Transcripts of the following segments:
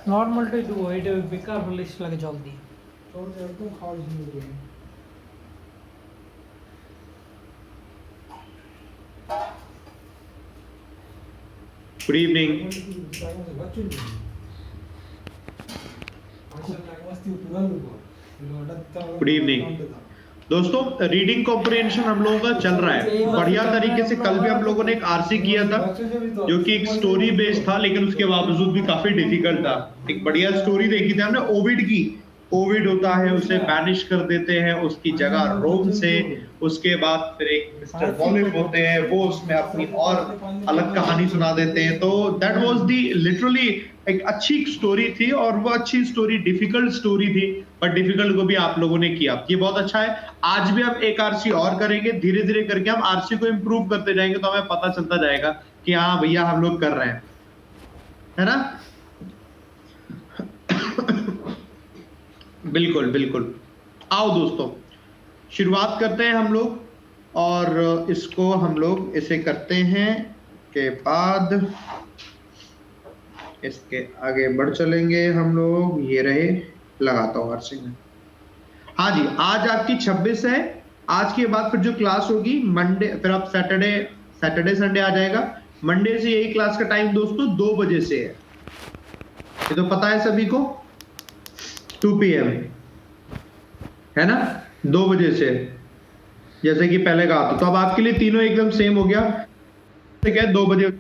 নর্মালটাই দেবো, এটা বেকার হলে লাগে জল দিয়ে। তোর একদম খাওয়া শুরু করবে। Good evening. गुड इवनिंग दोस्तों, रीडिंग कॉम्प्रिहेंशन हम लोगों का चल रहा है बढ़िया तरीके से। कल भी हम लोगों ने एक आरसी किया था जो कि एक स्टोरी बेस्ड था, लेकिन उसके बावजूद भी काफी डिफिकल्ट था। एक बढ़िया स्टोरी देखी थी हमने ओविड की। ओविड होता है, उसे बैनिश कर देते हैं उसकी जगह रोम से। उसके बाद फिर एक मिस्टर वॉलिफ होते हैं, वो उसमें अपनी और अलग कहानी सुना देते हैं। तो दैट वाज दी लिटरली एक अच्छी स्टोरी थी, और वो अच्छी स्टोरी डिफिकल्ट स्टोरी थी, बट डिफिकल्ट को भी आप लोगों ने किया, ये बहुत अच्छा है। आज भी हम एक आरसी और करेंगे, धीरे धीरे करके हम आरसी को इम्प्रूव करते जाएंगे, तो हमें पता चलता जाएगा कि हाँ भैया हम लोग कर रहे हैं, है ना। बिल्कुल बिल्कुल। आओ दोस्तों, शुरुआत करते हैं हम लोग, और इसको हम लोग इसे करते हैं के बाद इसके आगे बढ़ चलेंगे हम लोग। ये रहे, लगाता हूँ आरसी में। हाँ जी, आज आपकी 26 है। आज के बाद फिर जो क्लास होगी मंडे, फिर आप सैटरडे संडे आ जाएगा। मंडे से यही क्लास का टाइम दोस्तों 2 बजे से है, ये तो पता है सभी को, 2 PM, है ना, 2 बजे से, जैसे कि पहले कहा था। तो अब आपके लिए तीनों एकदम सेम हो गया, ठीक है, 2 बजे।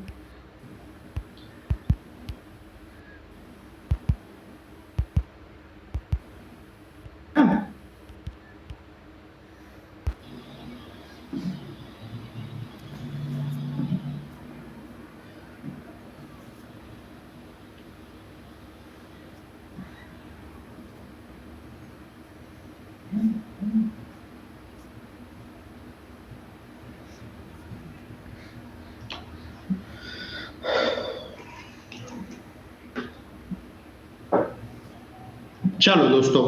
चलो दोस्तों,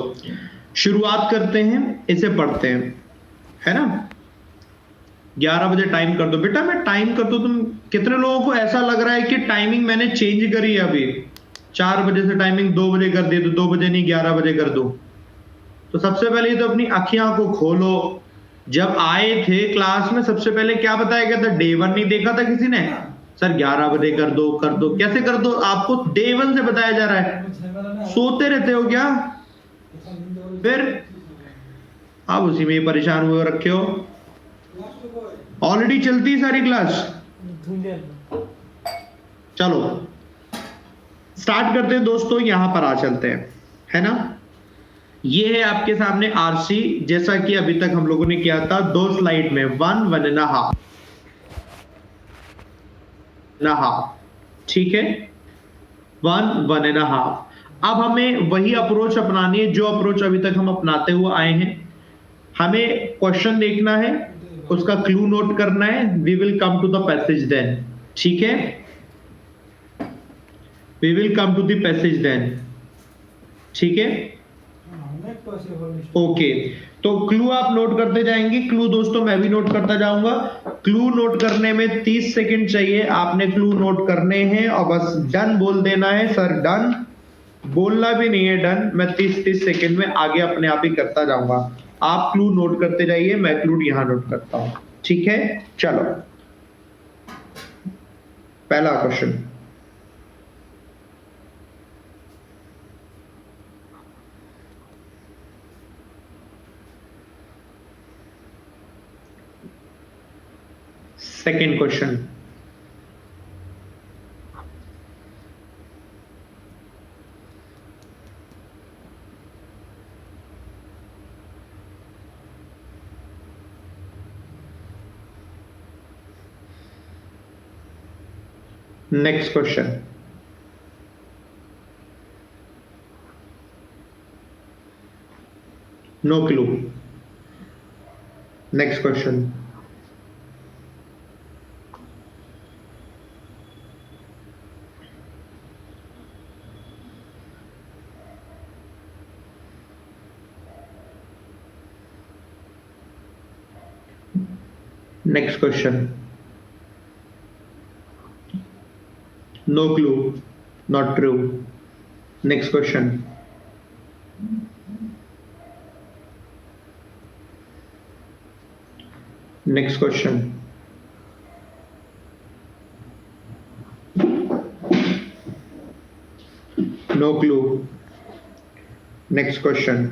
शुरुआत करते हैं, इसे पढ़ते हैं, है ना। 11 बजे टाइम कर दो बेटा। मैं टाइम कर दो, तुम कितने लोगों को ऐसा लग रहा है कि टाइमिंग मैंने चेंज करी है? अभी 4 बजे से टाइमिंग 2 बजे कर दी, तो 2 बजे नहीं 11 बजे कर दो। तो सबसे पहले तो अपनी आंखियां को खोलो। जब आए थे क्लास में सबसे पहले क्या बताया गया था? डे 1 नहीं देखा था किसी ने? सर 11 बजे कर दो, कर दो, कैसे कर दो? आपको डे 1 से बताया जा रहा है, सोते रहते हो क्या? फिर आप उसी में परेशान हुए रखे हो। ऑलरेडी चलती सारी क्लास। चलो स्टार्ट करते हैं दोस्तों, यहां पर आ चलते हैं, है ना। ये है आपके सामने आरसी, जैसा कि अभी तक हम लोगों ने किया था 2 स्लाइड में, 1, 1.5, ठीक है, 1, 1.5। अब हमें वही अप्रोच अपनानी है जो अप्रोच अभी तक हम अपनाते हुए आए हैं। हमें क्वेश्चन देखना है, उसका क्लू नोट करना है। We will come to the passage then, ठीक है, we will come to the passage then, ठीक है, ओके। तो क्लू आप नोट करते जाएंगे। क्लू दोस्तों मैं भी नोट करता जाऊंगा। क्लू नोट करने में 30 सेकंड चाहिए, आपने क्लू नोट करने हैं और बस डन बोल देना है। सर डन बोलना भी नहीं है, डन। मैं 30 सेकंड में आगे अपने आप ही करता जाऊंगा। आप क्लू नोट करते जाइए, मैं क्लू यहां नोट करता हूं, ठीक है। चलो पहला question, second question, next question, no clue. Next question, next question, no clue, not true. Next question. Next question. No clue. Next question.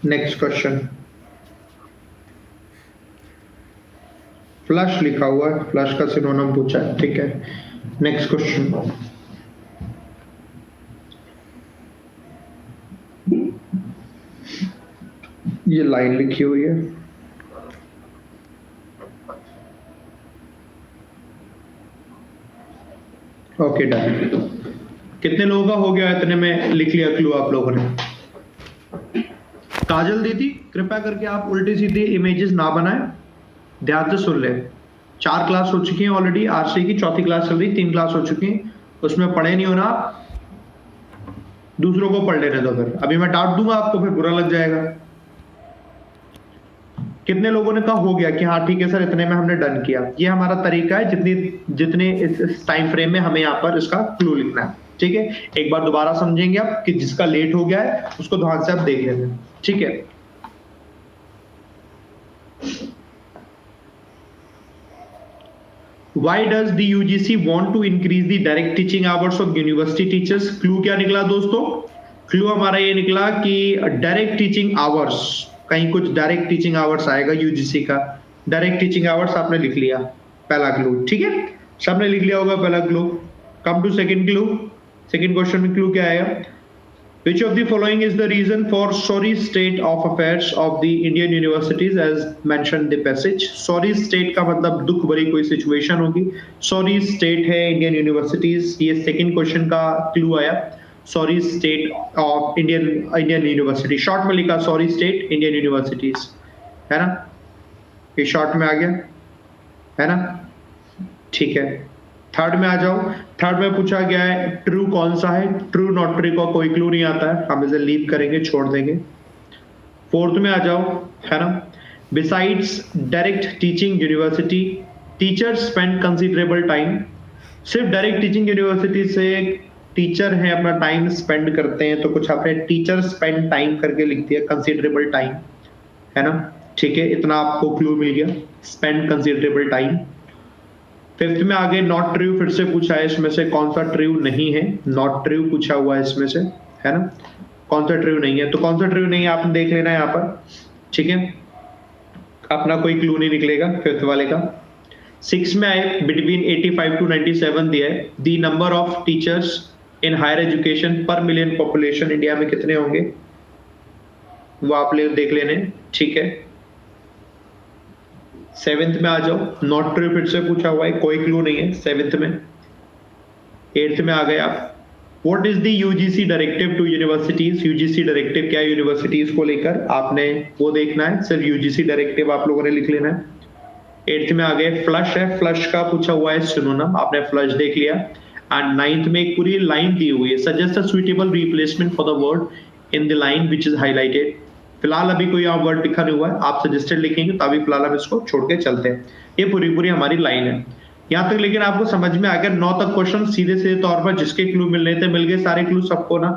Next question. Flush लिखा हुआ है, फ्लश का सिनोनिम पूछा है, ठीक है। Next question. ये लाइन लिखी हुई है। Okay done. कितने लोगों का हो गया? इतने में लिख लिया क्लू आप लोगों ने। काजल दीदी कृपया करके आप उल्टी सीधी इमेजेस ना बनाएं, ध्यान से सुन ले। 4 क्लास हो चुकी हैं ऑलरेडी, आरसी की 4थी क्लास चल रही, 3 क्लास हो चुकी हैं, उसमें पढ़े नहीं होना आप, दूसरों को पढ़ लेने दो। फिर अभी मैं डांट दूंगा आपको, फिर बुरा लग जाएगा। कितने लोगों ने कहा हो गया कि हाँ ठीक है सर, इतने में हमने डन किया। ये हमारा तरीका है, जितने इस टाइम फ्रेम में हमें यहाँ पर इसका क्लू लिखना है, ठीक है। एक बार दोबारा समझेंगे आप कि जिसका लेट हो गया है उसको ध्यान से आप देख लेंगे, ठीक है। Why does the UGC want to increase the direct teaching hours of university teachers? Clue क्या निकला दोस्तों? क्लू हमारा ये निकला कि डायरेक्ट टीचिंग आवर्स, कहीं कुछ डायरेक्ट टीचिंग आवर्स आएगा यूजीसी का। डायरेक्ट टीचिंग आवर्स आपने लिख लिया, पहला क्लू, ठीक है। सबने लिख लिया होगा पहला clue. Come to second clue. Second question में क्लू क्या आएगा? Which of the following is the reason for sorry state of affairs of the Indian universities as mentioned the passage? Sorry state का मतलब दुख भरी कोई सिचुएशन होगी। Sorry state है इंडियन यूनिवर्सिटीज, ये सेकंड क्वेश्चन का क्लू आया। Sorry state of Indian university, short में लिखा सॉरी स्टेट इंडियन यूनिवर्सिटीज, है ना? ये शॉर्ट में आ गया, है ना? ठीक है। थर्ड में आ जाओ। थर्ड में पूछा गया है ट्रू कौन सा है? ट्रू नॉट ट्रू का कोई क्लू नहीं आता है, हम इसे लीव करेंगे, छोड़ देंगे। फोर्थ में आ जाओ, है ना? Besides direct teaching university teachers spend considerable time. सिर्फ डायरेक्ट टीचिंग यूनिवर्सिटी से टीचर हैं अपना टाइम स्पेंड करते हैं, तो कुछ आपने टीचर स्पेंड टाइम करके लिख दिया, कंसिडरेबल टाइम, है ना? ठीक है, इतना आपको क्लू मिल गया, स्पेंड कंसिडरेबल टाइम। फिफ्थ में आगे नॉट ट्रू फिर से पूछा है, इसमें से कौन सा ट्रू नहीं है? नॉट ट्रू पूछा हुआ है इसमें से, है ना? कौन सा ट्रू नहीं है? तो कौन सा ट्रू नहीं है आपने देख लेना है यहाँ पर, ठीक है। अपना कोई क्लू नहीं निकलेगा फिफ्थ वाले का। 6 में आए बिटवीन 85 to 97 दिया है। The number of teachers in higher education पर मिलियन पॉपुलेशन इंडिया में कितने होंगे वो आप ले देख लेने, ठीक है। 7th में आ जाओ, नॉट ट्रू फिर से पूछा हुआ है, कोई क्लू नहीं है 7th में। 8th में आ गए आप। What is the UGC directive to universities? UGC directive क्या है यूनिवर्सिटीज को लेकर, आपने वो देखना है, सिर्फ यूजीसी डायरेक्टिव आप लोगों ने लिख लेना है। 8th में आ गए फ्लश है, फ्लश का पूछा हुआ है सिनोनिम, आपने फ्लश देख लिया। एंड 9th में एक पूरी लाइन दी हुई है, suggest a suitable replacement for the word in the line which is highlighted. फिलहाल अभी कोई यहाँ वर्ड लिखा नहीं हुआ है, आप सजेस्टेड लिखेंगे तो अभी फिलहाल हम इसको छोड़ के चलते हैं। ये पूरी हमारी लाइन है यहाँ तक, लेकिन आपको समझ में आ गया। 9 तक क्वेश्चन सीधे सीधे तौर पर जिसके क्लू मिलने थे मिल गए, सारे क्लू सबको ना,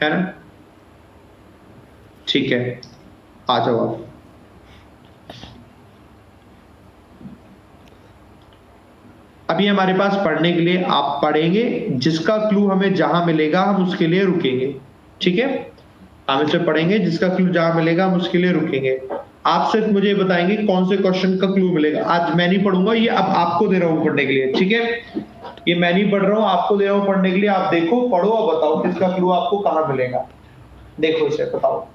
है ना? ठीक है, आ जाओ आप। अभी हमारे पास पढ़ने के लिए आप पढ़ेंगे, जिसका क्लू हमें जहां मिलेगा हम उसके लिए रुकेंगे, ठीक है। हम इसे पढ़ेंगे, जिसका क्लू जहां मिलेगा हम उसके लिए रुकेंगे। आप सिर्फ मुझे बताएंगे कौन से क्वेश्चन का क्लू मिलेगा। आज मैं नहीं पढ़ूंगा, ये अब आपको दे रहा हूं पढ़ने के लिए, ठीक है। ये मैं नहीं पढ़ रहा हूं, आपको दे रहा हूं पढ़ने के लिए। आप देखो, पढ़ो और बताओ किसका क्लू आपको कहां मिलेगा। देखो इसे बताओ।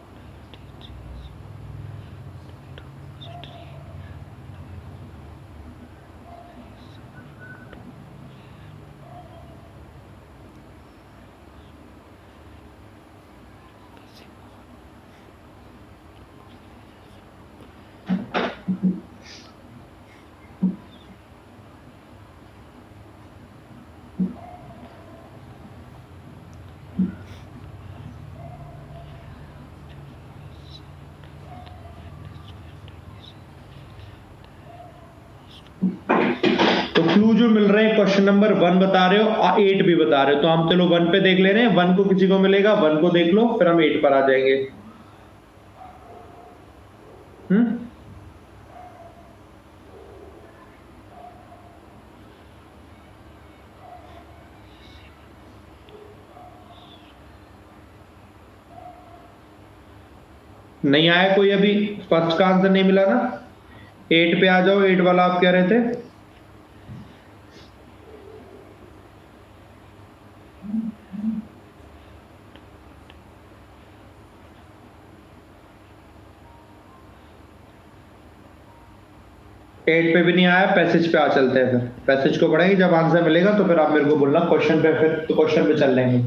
तो क्लू जो मिल रहे हैं क्वेश्चन नंबर 1 बता रहे हो और 8 भी बता रहे हो, तो हम चलो 1 पे देख ले रहे हैं। 1 को किसी को मिलेगा, 1 को देख लो, फिर हम 8 पर आ जाएंगे। नहीं आया कोई अभी? फर्स्ट का आंसर नहीं मिला ना? 8 पे आ जाओ। 8 वाला आप कह रहे थे। एट पे भी नहीं आया, पैसेज पे आ चलते हैं। फिर पैसेज को पढ़ेंगे, जब आंसर मिलेगा तो फिर आप मेरे को बोलना क्वेश्चन पे, फिर तो क्वेश्चन पे चल लेंगे।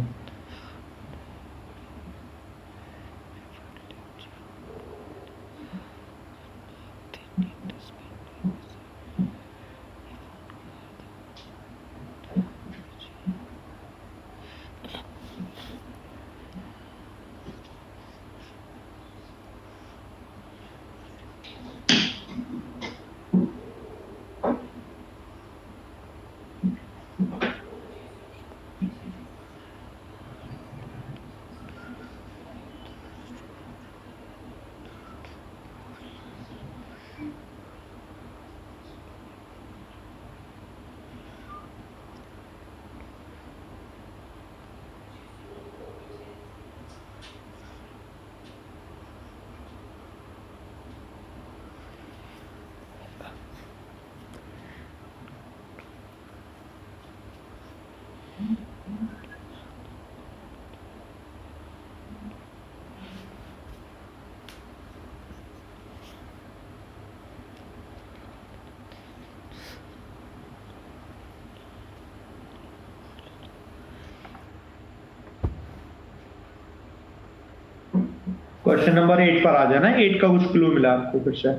क्वेश्चन नंबर 8 पर आ जाना। 8 का कुछ क्लू मिला आपको? फिर से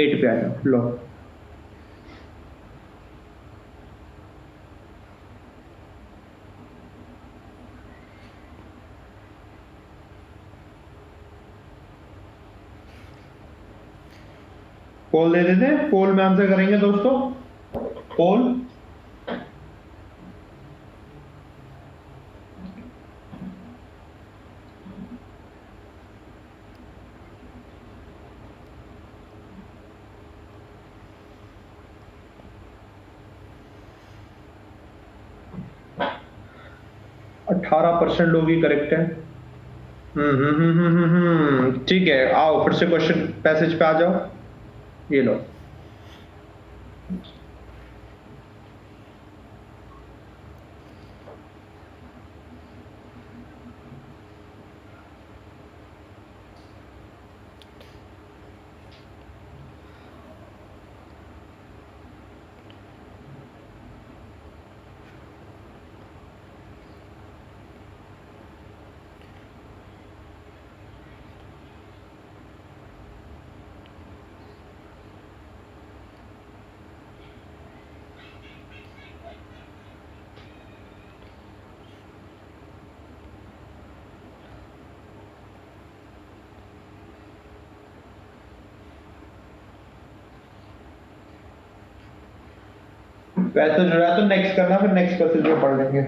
8 पे आ जाओ। लो, पोल दे देते हैं। पोल में आंसर करेंगे दोस्तों। पोल %18 लोग ही करेक्ट है। ठीक है, आओ फिर से क्वेश्चन पैसेज पे आ जाओ। ये लो, पैसेज हो रहा है तो नेक्स्ट करना, फिर नेक्स्ट पैसेज में पढ़ लेंगे।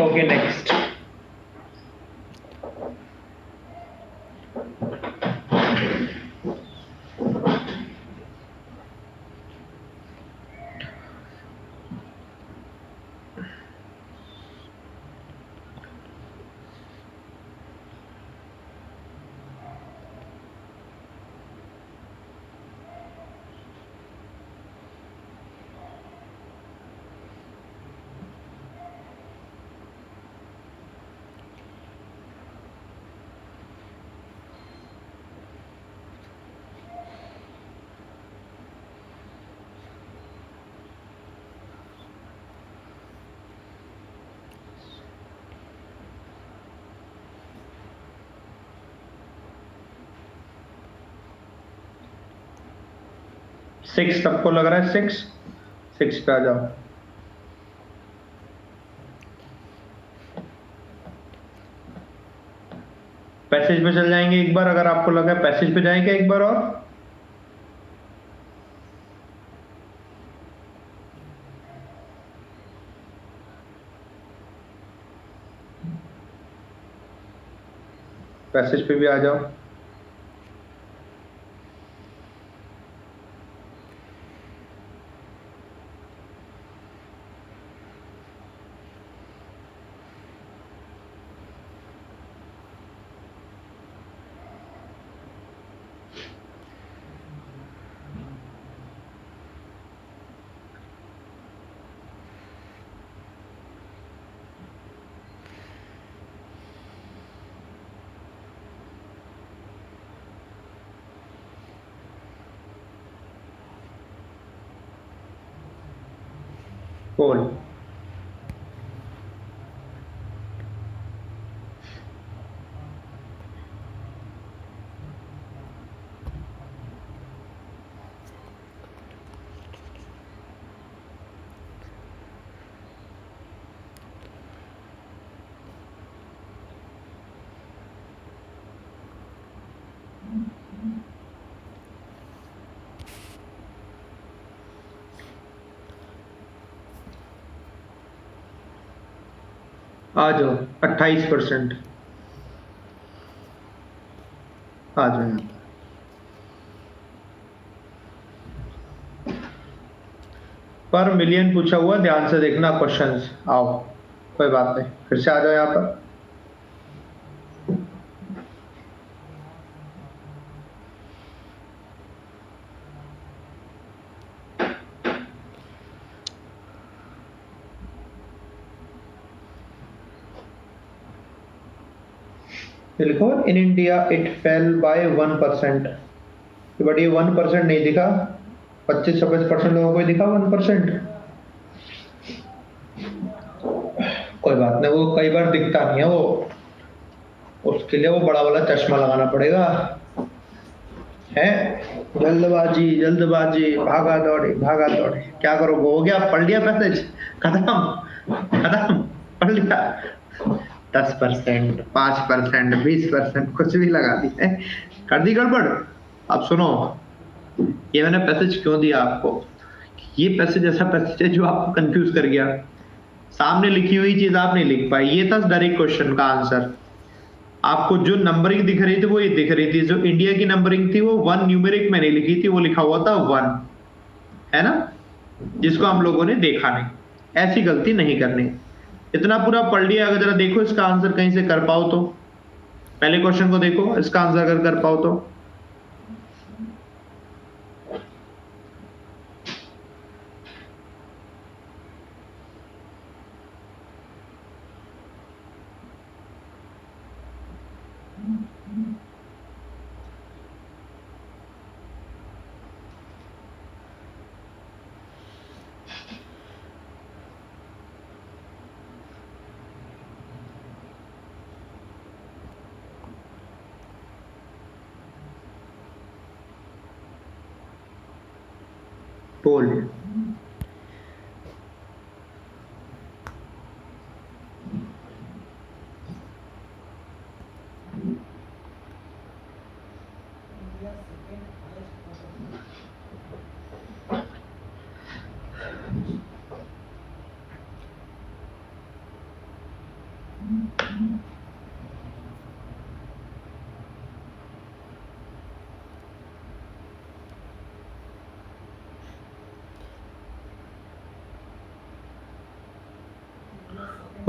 Okay, next. 6 सबको लग रहा है 6 पे आ जाओ। पैसेज पे चल जाएंगे एक बार, अगर आपको लगा पैसेज पे जाएंगे एक बार और। पैसेज पे भी आ जाओ। बोल। आ जाओ 28%। आ जाओ यहाँ पर मिलियन पूछा हुआ, ध्यान से देखना क्वेश्चंस। आओ कोई बात नहीं, फिर से आ जाओ यहाँ पर। लिखो in India it fell by 1%। But ये 1% नहीं दिखा, 25-26% लोगों को ही दिखा 1%। कोई बात नहीं, वो कई बार दिखता नहीं है, वो उसके लिए वो बड़ा वाला चश्मा लगाना पड़ेगा। है जल्दबाजी जल्दबाजी, भागा दौड़े भागा दौड़े। क्या करोगे, हो गया, पढ़ लिया पैसेज, खत्म खत्म, पढ़ लिया। 10%, 5%, 20% कुछ भी लगा दी है, कर दी गड़बड़। अब सुनो, ये मैंने पैसेज क्यों दिया आपको। ये पैसेज ऐसा पैसेज है जो आपको कंफ्यूज कर गया। सामने लिखी हुई चीज आप नहीं लिख पाई, ये था डायरेक्ट क्वेश्चन का आंसर। आपको जो नंबरिंग दिख रही थी वो ये दिख रही थी, जो इंडिया की नंबरिंग थी वो 1 न्यूमेरिक में नहीं लिखी थी, वो लिखा हुआ था 1, है ना, जिसको हम लोगों ने देखा नहीं। ऐसी गलती नहीं करनी। इतना पूरा पढ़ लिया, अगर जरा देखो इसका आंसर कहीं से कर पाओ तो, पहले क्वेश्चन को देखो, इसका आंसर अगर कर पाओ तो। बोल।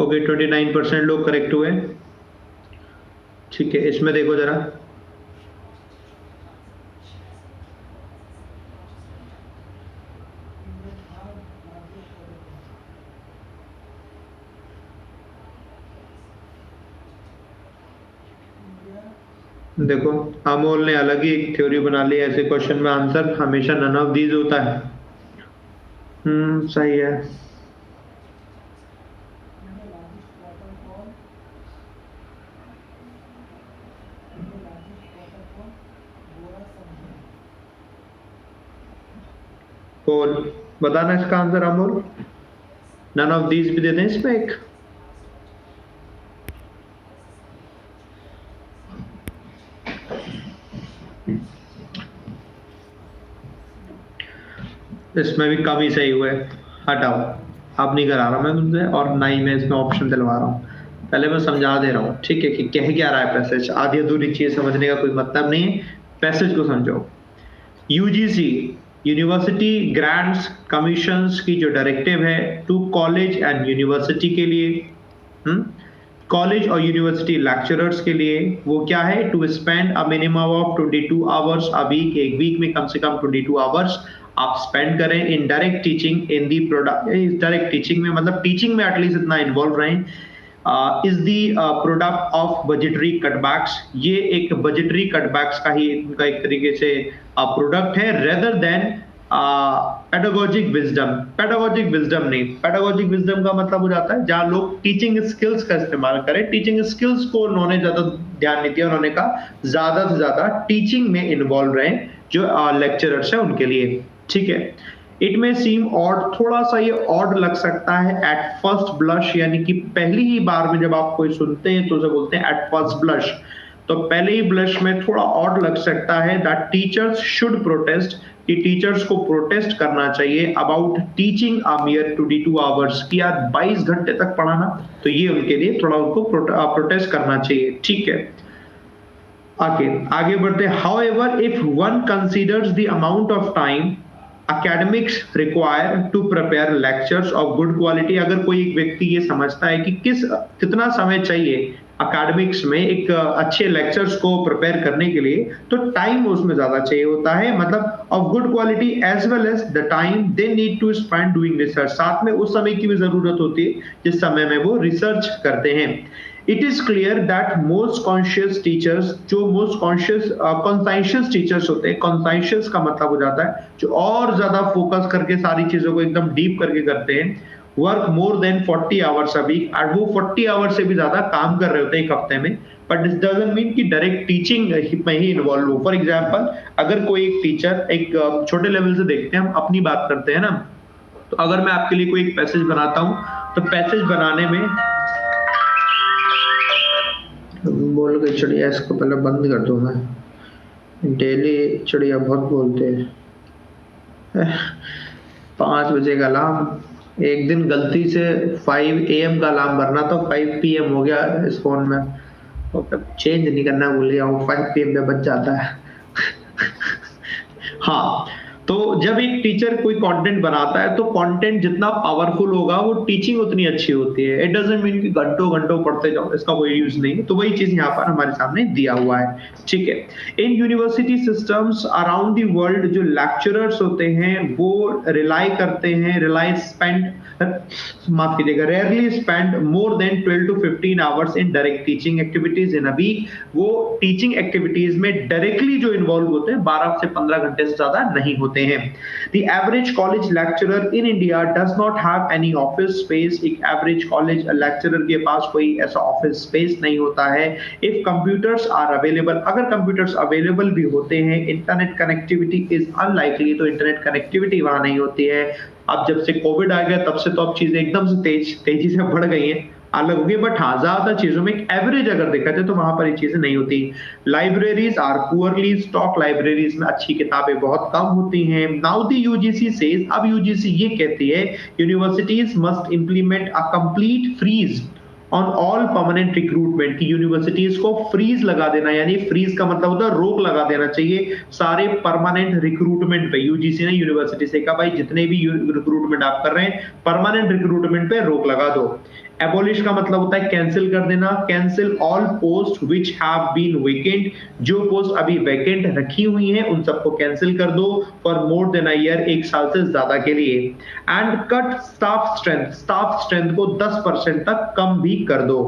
ओके 29% लोग करेक्ट हुए। ठीक है, इसमें देखो जरा, देखो अमोल ने अलग ही एक थ्योरी बना ली, ऐसे क्वेश्चन में आंसर हमेशा नन ऑफ दीज होता है। सही है। कौन बताना इसका answer Amol? None of these भी दे दें इसमें एक। इसमें भी कम ही सही हुए, हटाओ, अब नहीं करा रहा मैं तुमसे और ना ही मैं इसमें ऑप्शन दिलवा रहा हूँ, पहले मैं समझा दे रहा हूँ, ठीक है, कि कह क्या रहा है पैसेज। आधी अधूरी चीज समझने का कोई मतलब नहीं है, पैसेज को समझो। यूजीसी यूनिवर्सिटी ग्रांट्स कमीशंस की जो डायरेक्टिव है टू कॉलेज एंड यूनिवर्सिटी के लिए, कॉलेज और यूनिवर्सिटी लेक्चरर्स के लिए, वो क्या है? To spend a minimum of 22 hours a week, एक वीक में कम से कम 22 आवर्स आप स्पेंड करें in direct teaching in the product, direct teaching में मतलब टीचिंग में एटलीस्ट इतना इन्वॉल्व रहें। Is the product of budgetary cutbacks, ये एक बजटरी कटबैक्स का ही इनका एक तरीके से प्रोडक्ट है, rather than pedagogic wisdom. Pedagogic wisdom नहीं, पेडागोजिक विजडम का मतलब हो जाता है जहां लोग टीचिंग स्किल्स का इस्तेमाल करें, टीचिंग स्किल्स को उन्होंने ज्यादा ध्यान नहीं दिया, उन्होंने कहा ज्यादा से ज्यादा टीचिंग में इन्वॉल्व रहे जो लेक्चरर्स है उनके लिए, ठीक है। इट में सीम ऑड, थोड़ा सा ये ऑड लग सकता है एट फर्स्ट ब्लश, यानी कि पहली ही बार में जब आप कोई सुनते हैं तो उसे बोलते हैं एट फर्स्ट ब्लश, तो पहले ही ब्लश में थोड़ा ऑड लग सकता है दैट टीचर्स शुड प्रोटेस्ट, कि टीचर्स को प्रोटेस्ट करना चाहिए अबाउट टीचिंग अ मियर 22 आवर्स, कि यार 22 घंटे तक पढ़ाना, तो ये उनके लिए थोड़ा उनको प्रोटेस्ट करना चाहिए, ठीक है। आगे बढ़ते हैं। However if one considers the amount of time academics require to prepare lectures of good quality, अगर कोई एक व्यक्ति ये समझता है कि कितना समय चाहिए अकेडमिक्स में एक अच्छे लेक्चर्स को प्रिपेयर करने के लिए, तो टाइम उसमें ज्यादा चाहिए होता है, मतलब of good quality as well as the time they need to spend doing research, साथ में उस समय की भी जरूरत होती है जिस समय में वो रिसर्च करते हैं। It is clear that most conscious teachers, जो most conscientious teachers होते हैं, conscientious का मतलब हो जाता है जो और ज्यादा फोकस करके सारी चीजों को एकदम डीप करके करते हैं, work more than 40 hours a week, और वो 40 आवर्स से भी ज्यादा काम कर रहे होते हैं एक हफ्ते में, बट दिस डजंट मीन कि डायरेक्ट टीचिंग में ही इन्वॉल्व हो। फॉर एग्जाम्पल, अगर कोई एक टीचर, एक छोटे लेवल से देखते हैं, हम अपनी बात करते हैं ना, तो अगर मैं आपके लिए कोई एक पैसेज बनाता हूँ, तो पैसेज बनाने में बोल गई चिड़िया, इसको पहले बंद कर दूं मैं, डेली चिड़िया बहुत बोलते हैं। 5 बजे का अलार्म, एक दिन गलती से 5 AM का अलार्म भरना तो 5 PM हो गया इस फोन में, तो चेंज नहीं करना भूल गया हूँ, 5 PM पे बच जाता है। हाँ, तो जब एक टीचर कोई कंटेंट बनाता है तो कंटेंट जितना पावरफुल होगा वो टीचिंग उतनी अच्छी होती है। इट डजंट मीन कि घंटों घंटों पढ़ते जाओ, इसका कोई यूज नहीं है। तो वही चीज यहाँ पर हमारे सामने दिया हुआ है, ठीक है। In university systems around the world जो लेक्चरर्स होते हैं वो रिलाई करते हैं, माफ कीजिएगा, rarely spend more than 12 to 15 hours in direct teaching activities in a week. वो टीचिंग एक्टिविटीज में डायरेक्टली जो इन्वॉल्व होते हैं 12 से 15 घंटे से ज्यादा नहीं होते हैं। The average college lecturer in India does not have any office space. एक average college lecturer के पास कोई ऐसा office space नहीं होता है। If computers are available, अगर computers available भी होते हैं, internet connectivity is unlikely, तो internet connectivity वहाँ नहीं होती है। अब जब से कोविड आ गया तब से तो अब चीजें एकदम से तेजी से बढ़ गई हैं, अलग होगी, बट हाँ ज्यादा चीजों में एक एवरेज अगर देखा जाए तो वहां पर ये चीजें नहीं होती। Libraries are poorly stock, libraries में अच्छी किताबें बहुत कम होती हैं। नाउ द यूजीसी सेज, अब यूजीसी ये कहती है universities must implement a complete freeze on all permanent recruitment, की यूनिवर्सिटीज को फ्रीज लगा देना, यानी फ्रीज का मतलब होता है रोक लगा देना चाहिए सारे परमानेंट रिक्रूटमेंट पे। यूजीसी ने यूनिवर्सिटी से कहा भाई जितने भी रिक्रूटमेंट आप कर रहे हैं परमानेंट रिक्रूटमेंट पे रोक लगा दो। एबॉलिश का मतलब होता है कैंसिल कर देना, cancel all post which have been vacant, जो पोस्ट अभी वैकेंट रखी हुई हैं उन सबको कैंसिल कर दो for more than a year, 1 साल से ज्यादा के लिए। एंड कट स्टाफ स्ट्रेंथ को 10% तक कम भी कर दो।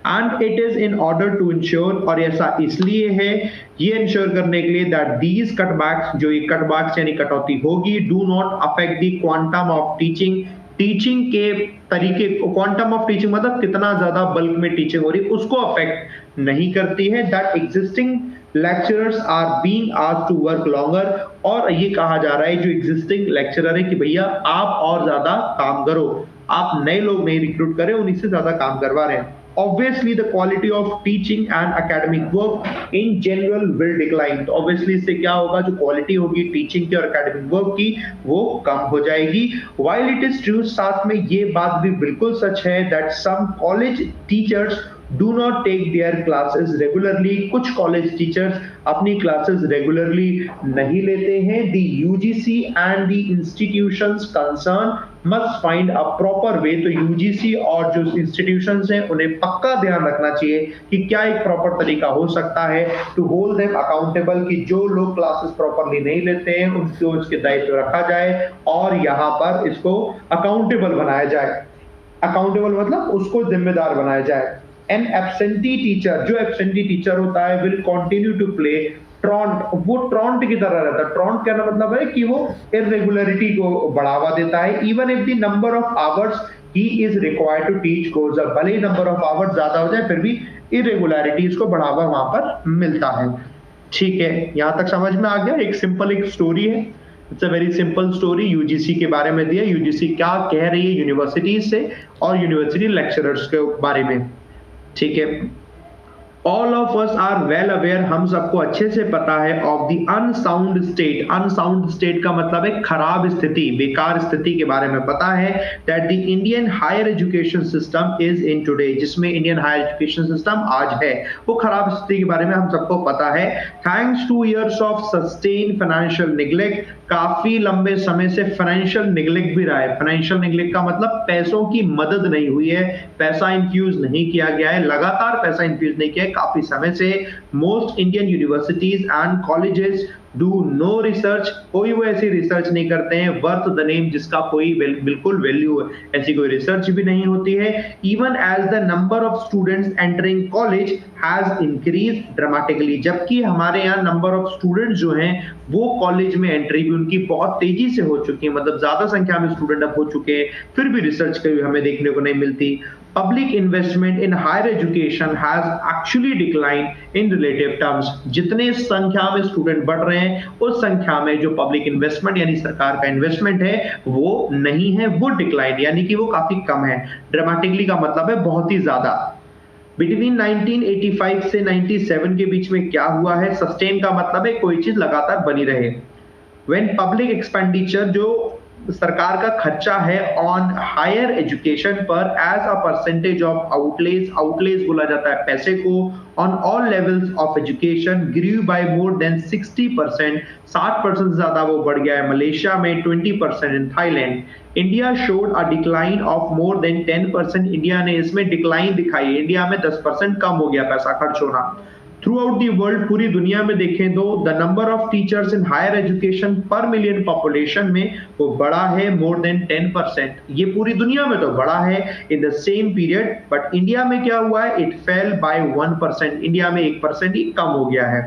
And it is in order to ensure, और ऐसा इसलिए है ये इंश्योर करने के लिए दैट दीज कटबैक्स, जो ये कटबैक्स यानी कटौती होगी, do not affect the quantum of teaching, teaching के तरीके, क्वांटम ऑफ टीचिंग मतलब कितना ज्यादा बल्क में टीचिंग हो रही है उसको अफेक्ट नहीं करती है। That existing lecturers are being asked to work longer, और ये कहा जा रहा है जो एग्जिस्टिंग लेक्चरर है कि भैया आप और ज्यादा काम करो, आप नए लोग नहीं रिक्रूट करें, उन्हीं से ज्यादा काम करवा रहे हैं। Obviously the quality of teaching and academic work in general will decline। तो obviously इससे क्या होगा, जो क्वालिटी होगी टीचिंग की और एकेडमिक वर्क की वो कम हो जाएगी। While it is true, साथ में ये बात भी बिल्कुल सच है that some college teachers do not take their classes regularly। कुछ कॉलेज टीचर्स अपनी क्लासेस रेगुलरली नहीं लेते हैं। The UGC and the institutions concerned must find a proper way। तो UGC और जो इंस्टीट्यूशंस हैं उन्हें पक्का ध्यान रखना चाहिए कि क्या एक प्रॉपर तरीका हो सकता है टू होल्ड देम अकाउंटेबल, कि जो लोग क्लासेस प्रॉपरली नहीं लेते हैं उनको इसके दायित्व रखा जाए और यहाँ पर इसको अकाउंटेबल बनाया जाए। अकाउंटेबल मतलब उसको जिम्मेदार बनाया जाए। एन एब्सेंटी टीचर, जो एब्सेंटी टीचर होता है विल कंटिन्यू टू प्ले ट्रॉन्ट, वो ट्रॉन्ट की तरह रहता है। ट्रॉन्ट का मतलब है कि वो इरेगुलरिटी को बढ़ावा देता है। Even if the number of hours he is required to teach goes up, भले ही नंबर ऑफ आवर्स ज्यादा हो जाए फिर भी इरेगुलरिटीज को बढ़ावा वहां पर मिलता है। ठीक है, यहां तक समझ में आ गया। एक सिंपल एक स्टोरी है, it's a very simple story. UGC के बारे में दिया, यूजीसी क्या कह रही है यूनिवर्सिटीज से और यूनिवर्सिटी लेक्चरर्स के बारे में। ठीक है, all of us are well aware, हम सबको अच्छे से पता है of the unsound state. Unsound state का मतलब है खराब स्थिति, बेकार स्थिति के बारे में पता है। That the Indian higher education system is in today, जिसमें इंडियन हायर एजुकेशन सिस्टम आज है वो खराब स्थिति के बारे में हम सबको पता है। Thanks two years of sustain financial neglect, काफी लंबे समय से फाइनेंशियल निग्लेक्ट भी रहा है। फाइनेंशियल निग्लेक्ट का मतलब पैसों की मदद नहीं हुई है, पैसा इन्फ्यूज नहीं किया गया है, लगातार पैसा इन्फ्यूज नहीं किया है काफी समय से। Most Indian universities and colleges do no research, कोई वो ऐसी रिसर्च नहीं करते हैं वर्थ द नेम, जिसका कोई बिल्कुल वैल्यू है, ऐसी कोई रिसर्च भी नहीं होती है। Even as the number of students entering college has increase dramatically, जबकि हमारे यहाँ नंबर ऑफ स्टूडेंट्स जो हैं वो कॉलेज में एंट्री भी उनकी बहुत तेजी से हो चुकी है, मतलब ज्यादा संख्या में स्टूडेंट अब हो चुके हैं, फिर भी रिसर्च कभी हमें देखने को नहीं मिलती। Public investment in higher education has actually declined in relative terms। जितने संख्या में स्टूडेंट बढ़ रहे हैं उस संख्या में जो पब्लिक इन्वेस्टमेंट यानी सरकार का इन्वेस्टमेंट है वो नहीं है, वो डिक्लाइन यानी कि वो काफी कम है। ड्रामेटिकली का मतलब है बहुत ही ज्यादा। बिटवीन 1985 से 97 के बीच में क्या हुआ है? सस्टेन का मतलब है कोई चीज लगातार बनी रहे। व्हेन पब्लिक एक्सपेंडिचर, जो सरकार का खर्चा है ऑन हायर एजुकेशन पर as a percentage of outlays, outlays बोला जाता है पैसे को, on all levels of education grew by more than 60%, 60% ज्यादा वो बढ़ गया है। मलेशिया में 20%, in Thailand. India showed a decline of more than 10%, India ने इसमें डिक्लाइन दिखाई है, इंडिया में 10% कम हो गया पैसा खर्च होना। थ्रू आउट दी वर्ल्ड, पूरी दुनिया में देखें तो the number of teachers in higher education पर मिलियन पॉपुलेशन में वो बड़ा है मोर देन 10%, ये पूरी दुनिया में तो बड़ा है in the same period. But India में क्या हुआ है? इट फेल बाय 1%, इंडिया में 1% ही कम हो गया है।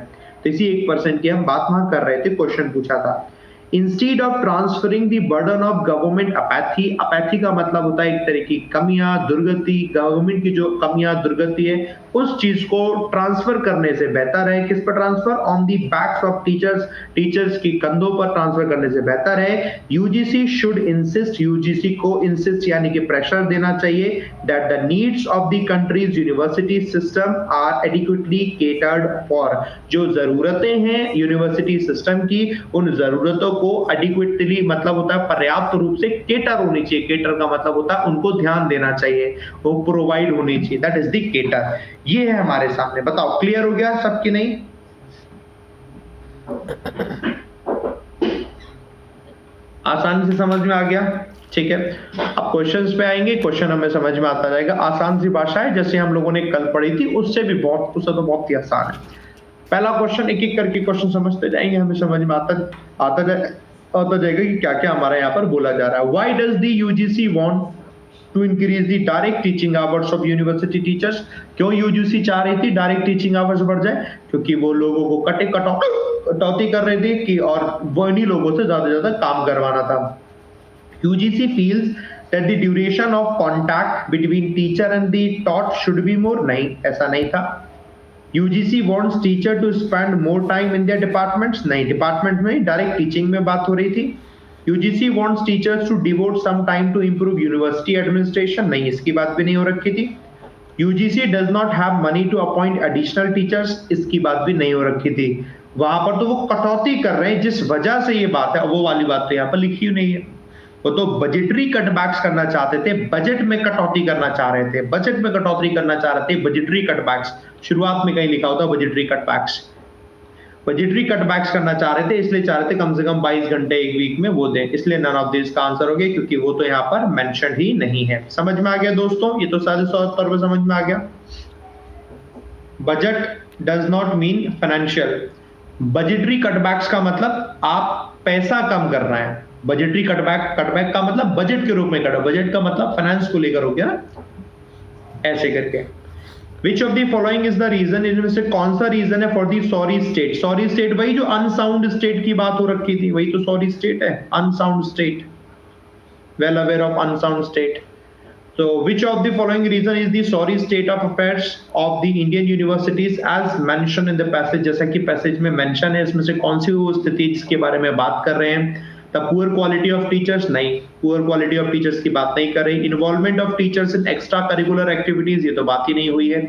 तो इसी 1% की हम बात वहां कर रहे थे, क्वेश्चन पूछा था। Instead of transferring the burden of government apathy, apathy का मतलब होता है एक तरह की कमियां, दुर्गति, गवर्नमेंट की जो कमियां दुर्गति है उस चीज को ट्रांसफर करने से बेहतर है। किस पर transfer? On the backs of teachers, teachers की कंधों पर ट्रांसफर करने से बेहतर है। यूजीसी शुड इंसिस्ट, यूजीसी को इंसिस्ट यानी कि प्रेशर देना चाहिए that the needs of the country's university system are adequately catered for, जो जरूरतें हैं यूनिवर्सिटी सिस्टम की उन जरूरतों को एडिक्वेटली मतलब होता है पर्याप्त रूप से केटर होनी चाहिए। केटर का मतलब होता है उनको ध्यान देना चाहिए, वो प्रोवाइड होनी चाहिए, दैट इज द केटर। ये है हमारे सामने, बताओ क्लियर हो गया सबकी? नहीं आसानी से समझ में आ गया? ठीक है, अब क्वेश्चंस पे आएंगे, क्वेश्चन हमें समझ में आता जाएगा। आसान सी भाषा है, जैसे हम लोगों ने कल पढ़ी थी उससे भी बहुत, उससे तो बहुत ही आसान है। पहला क्वेश्चन एक एक करके क्वेश्चन समझते जाएंगे, हमें समझ में आता जाएगा कि क्या क्या हमारा यहाँ पर बोला जा रहा है। Why does the UGC want to increase the direct teaching hours of university teachers? क्यों यूजीसी चाह रही थी डायरेक्ट टीचिंग आवर्स बढ़ जाए? क्योंकि वो लोगों को कटौती कर रहे थे कि और वो इन्हीं लोगों से ज्यादा काम करवाना था। UGC feels that the duration of contact between teacher and the taught should be more, नहीं ऐसा नहीं था। UGC wants teacher to spend more time in their departments, नहीं डिपार्टमेंट में डायरेक्ट टीचिंग में बात हो रही थी। UGC wants teachers to devote some time to improve university administration, नहीं इसकी बात भी नहीं हो रखी थी। UGC does not have money to appoint additional teachers, इसकी बात भी नहीं हो रखी थी। वहां पर तो वो कटौती कर रहे हैं, जिस वजह से ये बात है वो वाली बात तो यहाँ पर लिखी हुई नहीं है। वो तो बजटरी कटबैक्स करना चाहते थे, बजट में कटौती करना चाह रहे थे, बजट में कटौती करना चाह रहे थे, बजटरी कटबैक्स। शुरुआत में कहीं लिखा होता बजटरी कटबैक्स, बजटरी कटबैक्स करना चाह रहे थे, इसलिए चाह रहे थे कम से कम 22 घंटे एक वीक में वो दें, इसलिए नन ऑफ दिस का आंसर हो गया, क्योंकि वो तो यहाँ पर मेंशन ही नहीं है। समझ में आ गया दोस्तों, ये तो सारे तौर पर समझ में आ गया। Budget does not mean financial. Budgetary cutbacks का मतलब आप पैसा कम कर रहे हैं, बजटरी कटबैक का मतलब बजट के रूप में कटो, बजट का मतलब फाइनेंस को लेकर हो गया, ऐसे करके। Which of the following is the reason, इनमें से कौन सा रीजन है for the sorry state? Sorry state वही जो अनसाउंड स्टेट की बात हो रखी थी, वही तो सॉरी स्टेट है, unsound state, well aware of unsound state. So which of the following reason is the sorry state of affairs of the Indian universities as mentioned in the passage? जैसा कि पैसेज में mention है, इसमें से कौन सी वो स्थिति जिसके बारे में बात कर रहे हैं? The poor quality of teachers, नहीं, poor quality of teachers की बात नहीं कर रही। Involvement of teachers in extra curricular activities, ये तो बात ही नहीं हुई है।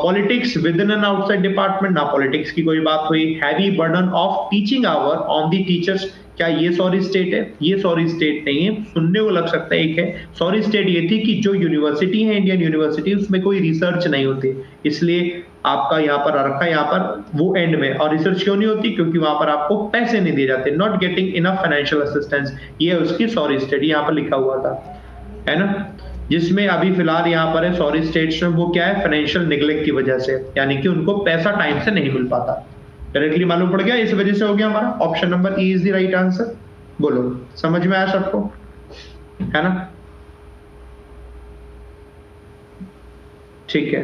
Politics within and outside department, ना politics की कोई बात हुई। Heavy burden of teaching hour on the teachers, क्या ये सॉरी स्टेट है? ये सॉरी स्टेट नहीं है, सुनने को लग सकता है एक है। सॉरी स्टेट ये थी कि जो यूनिवर्सिटी है इंडियन यूनिवर्सिटी, उसमें कोई रिसर्च नहीं होती, इसलिए आपका यहाँ पर रखा है यहाँ पर वो एंड में। और रिसर्च क्यों नहीं होती? क्योंकि वहां पर आपको पैसे नहीं दिए जाते, not getting enough financial assistance, ये उसकी सॉरी स्टेट यहाँ पर लिखा हुआ था, है ना। जिसमें अभी फिलहाल यहाँ पर है सॉरी स्टेट्स में, वो क्या है? फाइनेंशियल निगलेक्ट की वजह से, यानी कि उनको पैसा टाइम से नहीं मिल पाता। डायरेक्टली मालूम पड़ गया, इस वजह से हो गया हमारा option number E is the right answer. बोलो, समझ में आया सबको, है ना? ठीक है,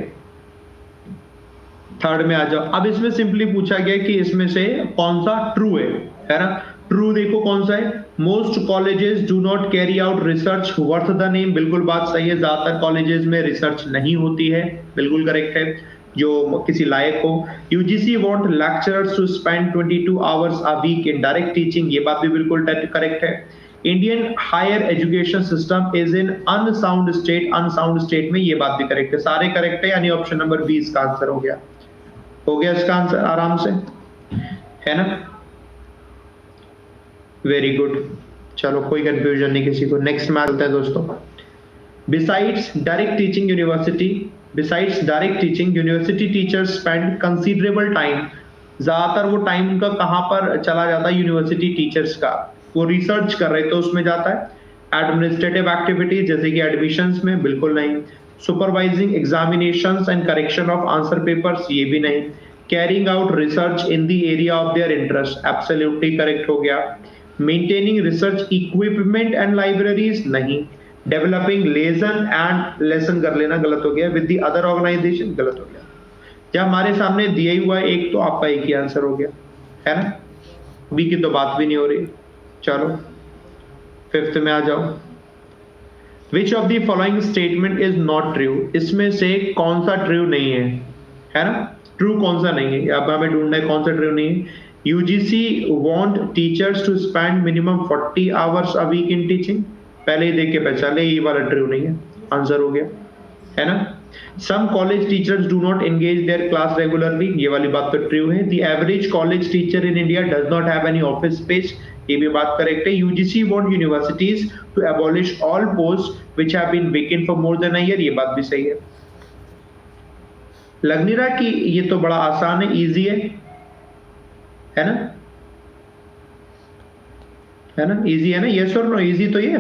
थर्ड में आ जाओ। अब इसमें सिंपली पूछा गया कि इसमें से कौन सा ट्रू है ना। ट्रू देखो कौन सा है, most colleges do not carry out research worth the name, बिल्कुल बात सही है, ज्यादातर कॉलेजेस में रिसर्च नहीं होती है, बिल्कुल करेक्ट है जो किसी लायक हो। UGC want lecturers to spend 22 hours a week in direct teaching, ये बात भी बिल्कुल करेक्ट है। Indian higher education system is in unsound state, unsound state में, ये बात भी करेक्ट है, सारे करेक्ट है, यानी ऑप्शन नंबर बी इसका आंसर हो गया, हो गया इसका आंसर आराम से, है ना। वेरी गुड, चलो कोई कंफ्यूजन नहीं किसी को। नेक्स्ट में आता है दोस्तों, besides direct teaching university teachers spend considerable time, ज्यादातर वो टाइम उनका कहां पर चला जाता है? यूनिवर्सिटी टीचर्स का, वो रिसर्च कर रहे तो उसमें जाता है। एडमिनिस्ट्रेटिव एक्टिविटीज जैसे कि एडमिशंस में, बिल्कुल नहीं। Supervising examinations and correction of answer papers, ये भी नहीं। Carrying out research in the area of their interest, absolutely correct हो गया। Maintaining research equipment and libraries, नहीं। डेवलपिंग लेसन कर लेना, गलत हो गया। विद द अदर ऑर्गेनाइजेशन, गलत हो गया। जब हमारे सामने दिया ही हुआ एक, तो आपका एक ही आंसर हो गया, है ना। बी की तो बात भी नहीं हो रही। चलो फिफ्थ में आ जाओ। Which of the following statement is not true, इसमें से कौन सा ट्रू नहीं है ना। ट्रू कौन सा नहीं है, अब हमें ढूंढना है कौन सा ट्रू नहीं है। UGC want teachers to spend minimum 40 hours a week in teaching, पहले ही देख के पहचान ले, ये वाला ट्रू नहीं है, आंसर हो गया, है ना। Some college teachers do not engage their class regularly, ये वाली बात तो ट्रू है। The average college teacher in India does not have any office space, ये भी बात करेक्ट है। UGC want universities to abolish all post which have been vacant for more than a year, ये बात भी सही है। लग नहीं रहा कि ये तो बड़ा आसान है, इजी है ना, है ना, इजी है ना, यस और नो, इजी तो ये।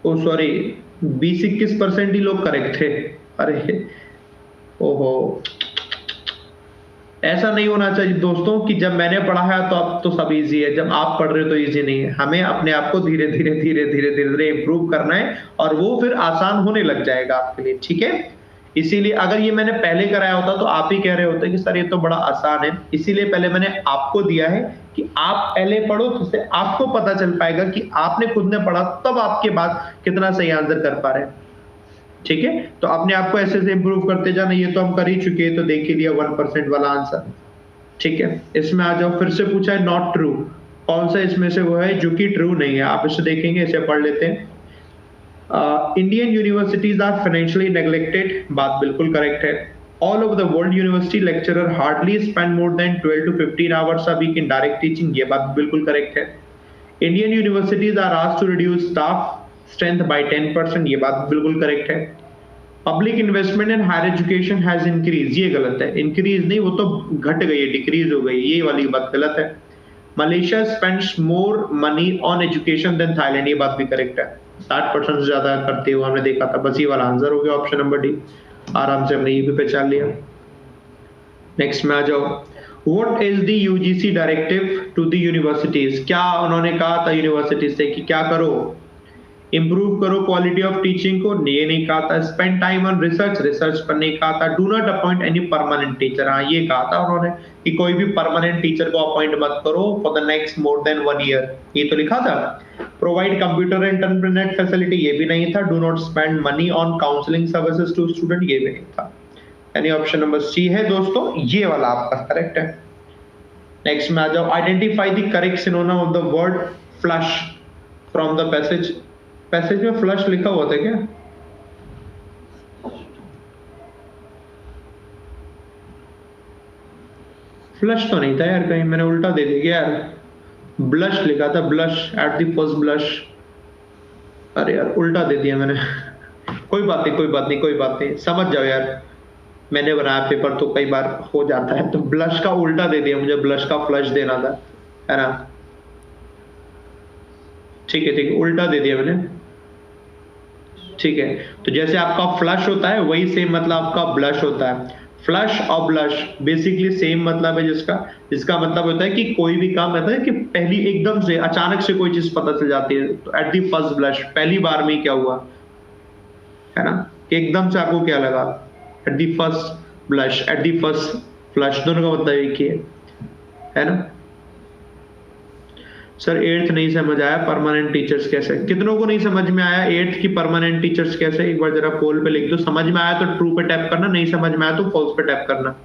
ओ सॉरी, 20-21% ही लोग करेक्ट थे, अरे ओहो, ऐसा नहीं होना चाहिए दोस्तों कि जब मैंने पढ़ा है तो अब तो सब इजी है, जब आप पढ़ रहे हो तो इजी नहीं है। हमें अपने आप को धीरे धीरे इंप्रूव करना है, और वो फिर आसान होने लग जाएगा आपके लिए, ठीक है। इसीलिए अगर ये मैंने पहले कराया होता तो आप ही कह रहे होते कि सर ये तो बड़ा आसान है, इसीलिए पहले मैंने आपको दिया है कि आप पहले पढ़ो, तो उससे आपको पता चल पाएगा कि आपने खुद ने पढ़ा, तब आपके बाद कितना सही आंसर कर पा रहे हैं, ठीक है, तो अपने आप को ऐसे से इंप्रूव करते जाना, ये तो हम कर ही चुके हैं, तो देख ही लिया 1% वाला आंसर। ठीक है, इसमें आ जाओ, फिर से पूछा है नॉट ट्रू, कौन सा इसमें से वो है जो कि ट्रू नहीं है, आप इसे देखेंगे, इसे पढ़ लेते हैं। Indian universities are financially neglected, बात बिल्कुल करेक्ट है। All over the world university lecturer hardly spend more than 12 to 15 hours a week in direct teaching, ये बात बिल्कुल करेक्ट है। Indian universities are asked to reduce staff strength by 10%, ये बात बिल्कुल करेक्ट है। Public investment in higher education has increase, ये गलत है, इंक्रीज नहीं, वो तो घट गई है, डिक्रीज हो गई, ये वाली बात गलत है। Malaysia spends more money on education than Thailand, ये बात भी करेक्ट है, 60% से ज्यादा करते हुए हमने देखा था, बस ये वाला आंसर हो गया ऑप्शन नंबर डी, आराम से हमने ये भी पहचान लिया। नेक्स्ट में आ जाओ, what is the UGC directive to the universities, क्या उन्होंने कहा था यूनिवर्सिटीज से कि क्या करो, इंप्रूव करो क्वालिटी ऑफ टीचिंग को, ये नहीं कहा था। Spend time on research, research पर नहीं कहा था। Do not appoint any permanent teacher, हाँ ये कहा था उन्होंने कि कोई भी परमानेंट टीचर को अपॉइंट मत करो for the next more than 1 year, ये तो लिखा था। प्रोवाइड कंप्यूटर इंटरनेट फैसिलिटी, ये भी नहीं था। Do not spend money on counselling services to student, ये भी नहीं था। यानी ऑप्शन नंबर सी है दोस्तों, ये वाला आपका करेक्ट है। नेक्स्ट में आ जाओ, identify the correct synonym of the word flush from the passage, passage में फ्लश लिखा हुआ था क्या? फ्लश तो नहीं था यार, कहीं मैंने उल्टा दे दिया यार, ब्लश लिखा था, blush at the first blush, अरे यार उल्टा दे दिया मैंने कोई बात नहीं, कोई बात नहीं, कोई बात नहीं, समझ जाओ यार, मैंने बनाया पेपर तो कई बार हो जाता है, तो ब्लश का उल्टा दे दिया, मुझे ब्लश का फ्लश देना था, है ना? ठीक है ठीक है, उल्टा दे दिया मैंने, ठीक है। तो जैसे आपका फ्लश होता है वही सेम मतलब आपका ब्लश होता है। फ्लश और ब्लश बेसिकली सेम मतलब है, जिसका मतलब होता है कि कोई भी काम होता है कि पहली एकदम से अचानक से कोई चीज पता चल जाती है, तो एट दी फर्स्ट ब्लश, पहली बार में क्या हुआ, है ना, कि एकदम से आपको क्या लगा, at the first blush, at the first flush, दोनों का मतलब एक ही है ना? सर 8th नहीं समझ आया, परमानेंट टीचर्स कैसे, कितनों को नहीं समझ में आया 8th की परमानेंट टीचर्स कैसे, एक बार जरा पोल पे लिख दो। समझ में आया तो ट्रू पे टैप करना, नहीं समझ में आया तो फॉल्स पे टैप करना।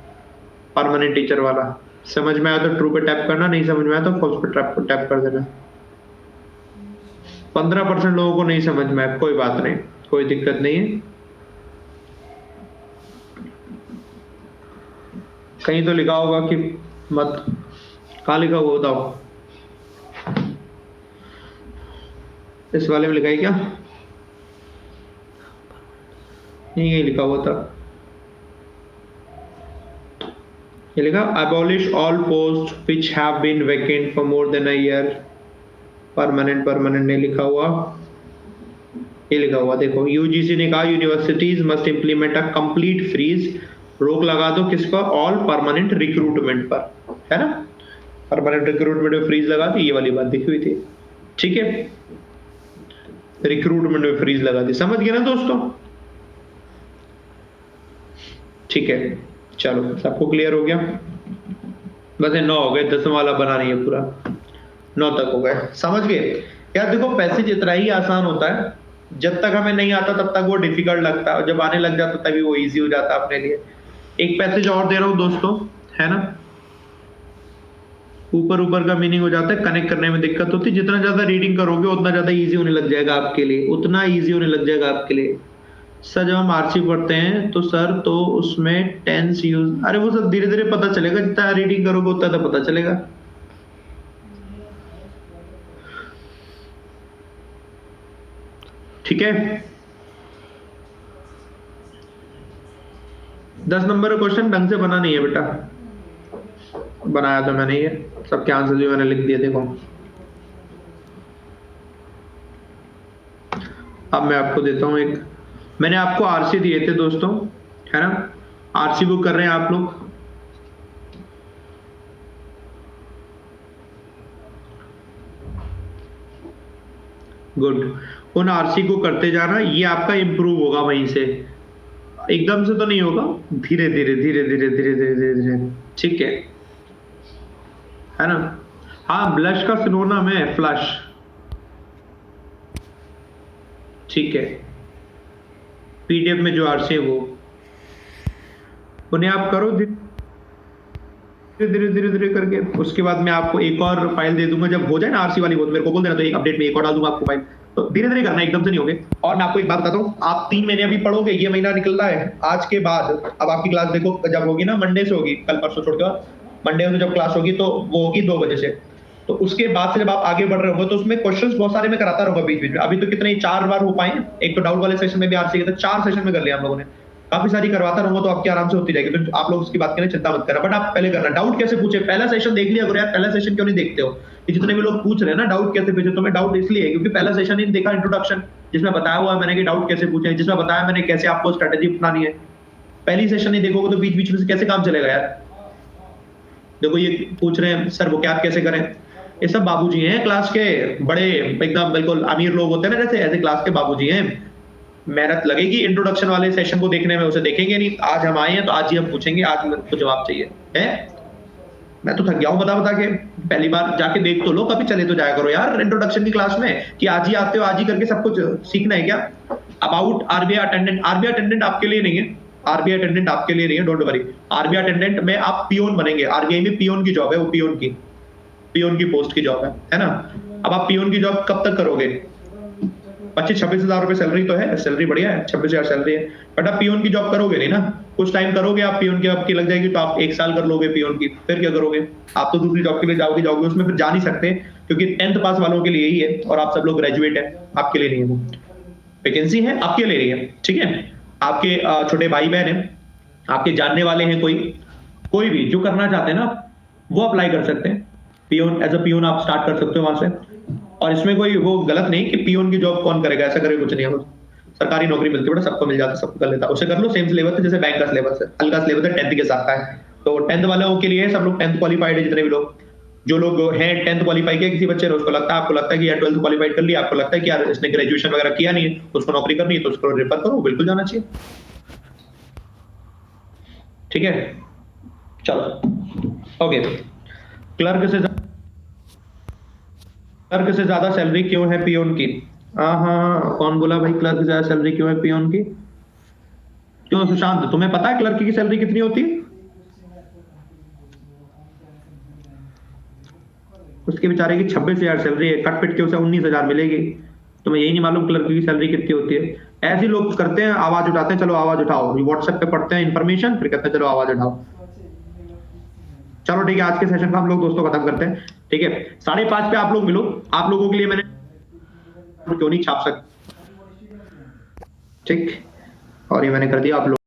परमानेंट टीचर वाला समझ में आया तो ट्रू पे टैप करना, नहीं समझ में आया तो फॉल्स पे टैप कर देना। 15% लोगों को नहीं समझ में आया, कोई बात नहीं, कोई दिक्कत नहीं है। कहीं तो लिखा होगा कि मत, कहाँ लिखा हुआ बताओ, इस वाले में लिखा है क्या? नहीं लिखा हुआ था, ये लिखा abolish all posts which have been vacant for more than a year, permanent नहीं लिखा हुआ, ये लिखा हुआ देखो, यूजीसी ने कहा universities must implement a complete freeze, रोक लगा दो किस पर, ऑल परमानेंट रिक्रूटमेंट पर, है ना? परमानेंट रिक्रूटमेंट में फ्रीज लगा दी, ये वाली बात लिखी हुई थी, ठीक है, रिक्रूटमेंट में फ्रीज लगा दी, समझ गए ना दोस्तों? ठीक है, चलो सबको क्लियर हो गया, बस 9 हो गए, 10वां वाला बना रही है पूरा, 9 तक हो गए, समझ गए यार? देखो पैसेज इतना ही आसान होता है, जब तक हमें नहीं आता तब तक वो डिफिकल्ट लगता है, और जब आने लग जाता तभी वो इजी हो जाता है अपने लिए। एक पैसेज और दे रहा हूं दोस्तों, है ना, ऊपर का मीनिंग हो जाता है, कनेक्ट करने में दिक्कत होती है, जितना ज्यादा रीडिंग करोगे उतना ज्यादा इजी होने लग जाएगा आपके लिए, उतना इजी होने लग जाएगा आपके लिए। सर जब हम आरसी पढ़ते हैं तो सर तो उसमें टेंस यूज, अरे वो सब धीरे धीरे पता चलेगा, जितना रीडिंग करोगे उतना तो पता चलेगा। ठीक है, 10 नंबर का क्वेश्चन ढंग से बना नहीं है बेटा, बनाया तो मैंने, ये सबके आंसर भी मैंने लिख दिए, देखो अब मैं आपको देता हूं एक, मैंने आपको आरसी दिए थे दोस्तों, है ना, आरसी बुक कर रहे हैं आप लोग, गुड, उन आरसी को करते जाना, ये आपका इंप्रूव होगा वहीं से, एकदम से तो नहीं होगा, धीरे धीरे धीरे धीरे धीरे धीरे धीरे धीरे, ठीक है ना? हाँ, ब्लश का सिनोनिम है फ्लश, ठीक है, पीडीएफ में जो आरसी है वो उन्हें आप करो धीरे धीरे करके। उसके बाद मैं आपको एक और फाइल दे दूंगा, जब हो जाए ना आरसी वाली वो तो मेरे को बोल देना, तो एक अपडेट में एक और डाल दूंगा आपको फाइल। तो धीरे धीरे करना, एकदम से नहीं होगे। और मैं आपको एक बात बताता हूँ, आप 3 महीने अभी पढ़ोगे, ये महीना निकल रहा है आज के बाद। अब आपकी क्लास देखो जब होगी ना, मंडे से होगी, कल परसों छोड़ के मंडे से जब क्लास होगी तो वो होगी 2 बजे से। तो उसके बाद से जब आप आगे बढ़ रहे होंगे तो उसमें क्वेश्चंस बहुत सारे मैं कराता रहूंगा बीच बीच में। अभी तो कितने 4 बार हो पाए, एक तो डाउट वाले सेशन में भी आरसी के, तो 4 सेशन में कर लिया हम लोगों ने, काफी सारी करवाता रहूंगा, तो आपकी आराम से होती जाएगी। तो आप लोग उसकी बात करने चिंता मत करना, बट आप पहले करना डाउट कैसे पूछे, पहला सेशन देख लिया करो यार। पहला सेशन क्यों नहीं देखते हो? कि जितने भी लोग पूछ रहे हैं ना डाउट कैसे पूछे, तो मैं डाउट इसलिए है क्योंकि पहला सेशन ही देखा, इंट्रोडक्शन, जिसमें बताया हुआ है मैंने कि डाउट कैसे पूछे, जिसमें बताया मैंने कैसे आपको स्ट्रेटेजी अपनानी है। पहली सेशन नहीं देखोगे तो बीच बीच में से कैसे काम चलेगा यार। देखो ये पूछ रहे हैं सर वो क्या कैसे करें, ये सब बाबूजी हैं क्लास के, बड़े एकदम बिल्कुल अमीर लोग होते हैं ना, जैसे ऐसे क्लास के बाबूजी हैं। मेहनत लगेगी इंट्रोडक्शन वाले सेशन को देखने में, उसे देखेंगे नहीं। आज हम आए हैं तो आज ही हम पूछेंगे, आज मेरे को जवाब चाहिए है। मैं तो थक गया हूँ बता बता के, पहली बार जाके देख तो लो, कभी चले तो जाया करो यार इंट्रोडक्शन की क्लास में, कि आज ही आते हो आज ही करके सब कुछ सीखना है क्या? About RBI attendant, RBI attendant आपके लिए नहीं है, आरबीआई अटेंडेंट आपके लिए नहीं है, डोंट वरी। आरबीआई अटेंडेंट में आप पियोन बनेंगे, आरबीआई में पियोन की जॉब है, वो पियोन की पोस्ट की जॉब है ना। अब आप पियोन की जॉब कब तक करोगे? 25-26 हजार रुपए सैलरी तो है, सैलरी बढ़िया है, 26,000 सैलरी है, बट आप पियोन की जॉब करोगे नहीं ना। कुछ टाइम करोगे आप पियोन की, आपकी लग जाएगी तो आप 1 साल कर लोगे पियोन की, फिर क्या करोगे? आप तो दूसरी जॉब के लिए जाओगे उसमें फिर जा नहीं सकते, क्योंकि 10th पास वालों के लिए ही है, और आप सब लोग ग्रेजुएट है, आपके लिए नहीं है वो वैकेंसी है, आपके लिए नहीं है, ठीक है। आपके छोटे भाई बहन है, आपके जानने वाले हैं, कोई भी जो करना चाहते हैं ना वो अप्लाई कर सकते हैं। पियोन एज अ पियोन आप स्टार्ट कर सकते हो वहां से, और इसमें कोई वो गलत नहीं कि पियोन की जॉब कौन करेगा, ऐसा करे कुछ नहीं है। सरकारी नौकरी मिलती है, सबको मिल जाता है, सबको कर लेता है, उसे कर लो। सेम सिलेबस है जैसे बैंक का सिलेबस है, हल्का सिलेबस है, 10th के साथ का है। तो 10th वालों के लिए सब लोग 10th क्वालिफाइड है, जितने भी लोग जो लोग हैं 10th क्वालिफाई किया, किसी बच्चे ने उसको लगता है, आपको लगता है कि यार 12th क्वालिफाइड कर लिया, आपको लगता है कि यार इसने ग्रेजुएशन वगैरह किया नहीं है, उसको नौकरी करनी है, तो उसको रेफर करो, बिल्कुल जाना चाहिए, ठीक है। चलो ओके, क्लर्क से ज्यादा सैलरी क्यों है पियोन की? हाँ, कौन बोला भाई क्लर्क से ज्यादा सैलरी क्यों है पियोन की? क्यों सुशांत, तुम्हें पता है क्लर्क की सैलरी कितनी होती है? उसके बेचारे की 26,000 सैलरी है, कट पिट के उसे 19,000 मिलेगी। तुम्हें यही नहीं मालूम क्लर्क की सैलरी कितनी होती है? ऐसे लोग करते हैं, आवाज उठाते हैं, चलो आवाज उठाओ, व्हाट्सएप पे पढ़ते हैं इन्फॉर्मेशन, फिर कहते हैं चलो आवाज उठाओ। चलो ठीक है, आज के सेशन का हम लोग दोस्तों खत्म करते हैं, ठीक है। 5:30 पे आप लोग मिलो, आप लोगों के लिए मैंने क्यों नहीं छाप सकता, ठीक, और ये मैंने कर दिया आप लोग